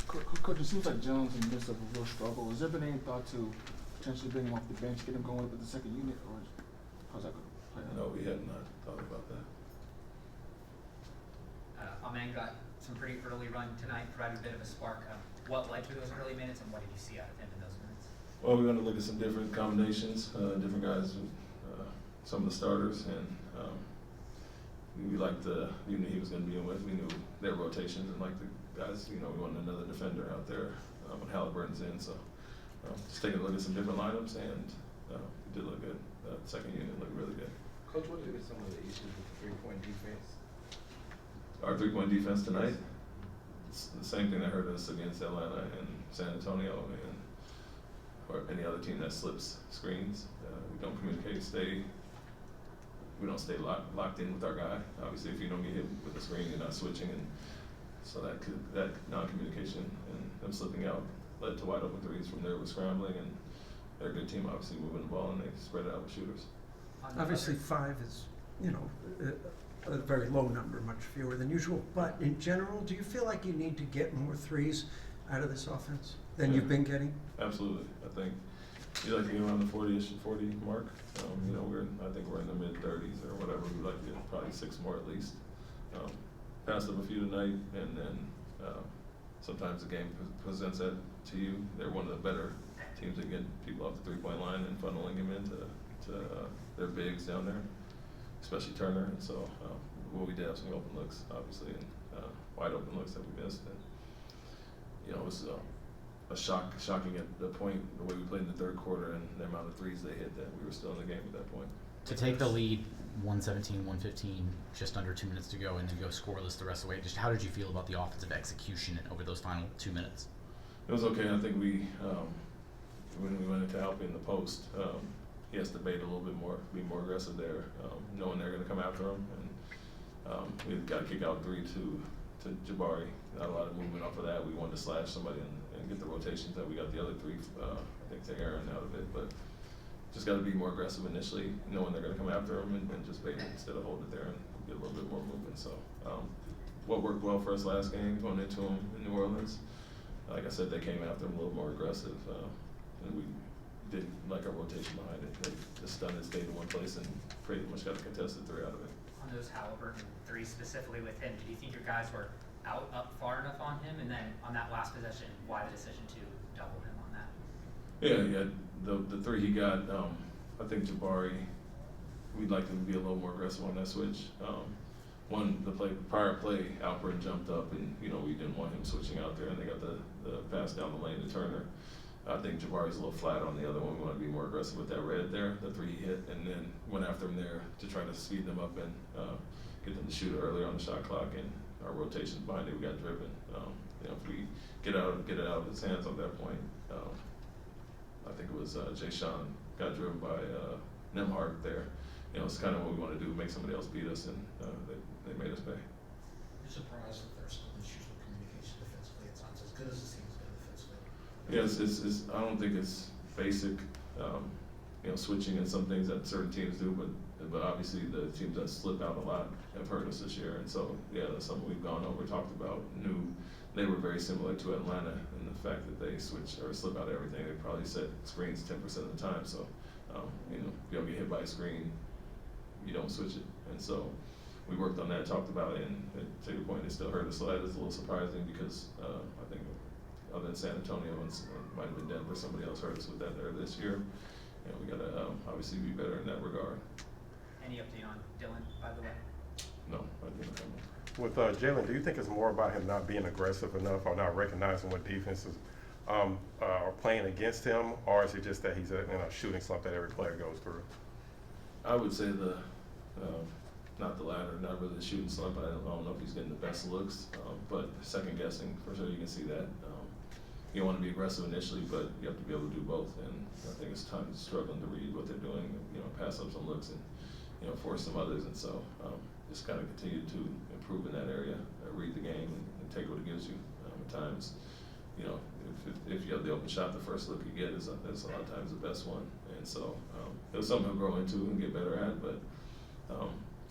Coach, it seems like Jones in the midst of a real struggle. Has there been any thought to potentially bring him off the bench, get him going with the second unit, or how's that going to play out? No, we had not thought about that. Amen got some pretty early run tonight, provided a bit of a spark. What led to those early minutes, and what did you see out of him in those minutes? Well, we're going to look at some different combinations, different guys, some of the starters, and we liked the unit he was going to be in with. We knew their rotations and like the guys, we wanted another defender out there when Halliburton's in. So just taking a look at some different lineups, and it did look good. Second unit looked really good. Coach, what are some of the issues with the three-point defense? Our three-point defense tonight, it's the same thing that hurt us against Atlanta and San Antonio and or any other team that slips screens. We don't communicate, we don't stay locked in with our guy. Obviously, if you don't get hit with the screen, you're not switching, and so that non-communication and them slipping out led to wide open threes from there with scrambling, and they're a good team, obviously moving the ball, and they spread it out with shooters. Obviously, 5 is, a very low number, much fewer than usual. But in general, do you feel like you need to get more threes out of this offense than you've been getting? Absolutely. I think you like to get around the 40 mark. I think we're in the mid-30s or whatever. We'd like to get probably 6 more at least. Passed up a few tonight, and then sometimes the game presents that to you. They're one of the better teams that get people off the three-point line and funneling them into their bigs down there, especially Turner. And so we did have some open looks, obviously, and wide open looks that we missed. And it was shocking at the point, the way we played in the third quarter and the amount of threes they hit, that we were still in the game at that point. To take the lead 117, 115, just under 2 minutes to go, and then go scoreless the rest of the way, just how did you feel about the offensive execution over those final 2 minutes? It was okay. I think we, when we went into help in the post, he has to bait a little bit more, be more aggressive there, knowing they're going to come after him. And we got to kick out 3 to Jabari. Not a lot of movement off of that. We wanted to slash somebody and get the rotations that we got the other 3, I think, to Aaron out of it. But just got to be more aggressive initially, knowing they're going to come after him, and just bait it instead of holding it there and get a little bit more movement. So what worked well for us last game, going into them in New Orleans, like I said, they came after him a little more aggressive, and we didn't like our rotation behind it. They just stunned and stayed in one place and pretty much got a contested 3 out of it. On those Halliburton 3 specifically with him, do you think your guys were up far enough on him? And then on that last possession, why the decision to double him on that? Yeah. The 3 he got, I think Jabari, we'd like him to be a little more aggressive on that switch. The prior play, Alperen jumped up, and we didn't want him switching out there, and they got the pass down the lane to Turner. I think Jabari's a little flat on the other one. We want to be more aggressive with that red there, the 3 he hit, and then went after him there to try to speed them up and get them to shoot earlier on the shot clock. And our rotations behind it, we got driven. If we get it out of his hands at that point, I think it was Jaylen got driven by Nembhard there. It's kind of what we want to do, make somebody else beat us, and they made us pay. You're surprised that there's still issues with communication defensively. It's not as good as it seems defensively. Yes, I don't think it's basic, switching and some things that certain teams do, but obviously the teams that slip out a lot have hurt us this year. And so, that's something we've gone over, talked about, knew they were very similar to Atlanta in the fact that they switch or slip out everything. They probably set screens 10% of the time. So, if you don't get hit by a screen, you don't switch it. And so we worked on that, talked about it, and to your point, it still hurt us. So that is a little surprising because I think other than San Antonio and might have been Denver, somebody else hurt us with that there this year. We got to obviously be better in that regard. Any update on Dylan, by the way? No, I didn't. With Jaylen, do you think it's more about him not being aggressive enough or not recognizing what defenses are playing against him, or is it just that he's in a shooting slump that every player goes through? I would say not the latter, not really the shooting slump. I don't know if he's getting the best looks, but second guessing, for sure you can see that. You want to be aggressive initially, but you have to be able to do both. And I think it's times struggling to read what they're doing, pass up some looks and, force some others. And so just kind of continue to improve in that area, read the game and take what it gives you. At times, if you have the open shot, the first look you get is a lot of times the best one. And so it was something he'll grow into and get better at, but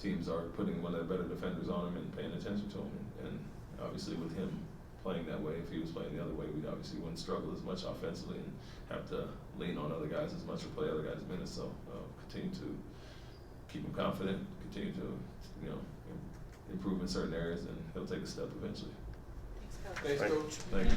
teams are putting one of their better defenders on him and paying attention to him. And obviously with him playing that way. If he was playing the other way, we obviously wouldn't struggle as much offensively and have to lean on other guys as much or play other guys' minutes. So continue to keep him confident, continue to, you know, improve in certain areas, and he'll take a step eventually. Thanks, Coach. Thank you.